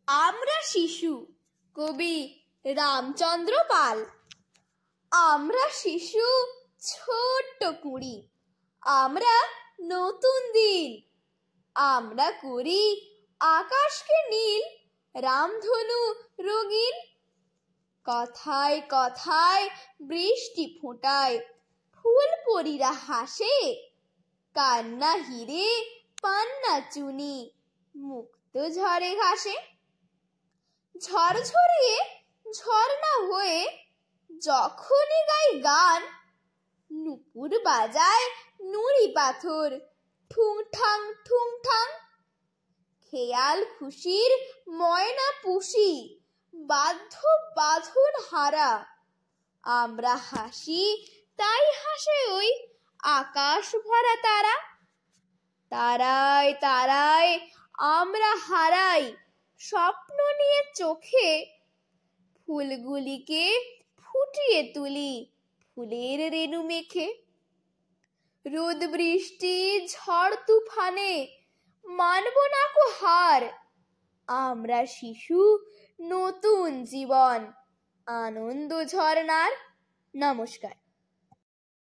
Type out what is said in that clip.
আমরা শিশু, কবি রামচন্দ্র পাল। আমরা শিশু, ছোট্ট কুঁড়ি, আমরা নতুন দিন। আমরা করি আকাশকে নীল, রামধনু রঙিন। কথায় কথায় বৃষ্টি ফোঁটায়, ফুল পরীরা হাসে। কান্না হিরে, পান্না চুনি, মুক্ত ঝরে ঘাসে। ঝড় ঝরিয়ে ঝর্ণা হয়ে যখনই গাই গান, নুপুর বাজায় নুড়ি পাথর, ঠুংঠাং ঠুংঠাং। খেয়াল খুশির ময়না পুষি, বাধ্য বাঁধন হারা। আমরা হাসি, তাই হাসে ওই আকাশ ভরা তারা। তারায় তারায় আমরা হারাই স্বপ্ন নিয়ে চোখে, ফুলগুলিকে ফুটিয়ে তুলি ফুলের রেণু মেখে। রোদ বৃষ্টি ঝড় তুফানে মানব না কো হার। আমরা শিশু, নতুন জীবন, আনন্দ ঝর্ণার। নমস্কার।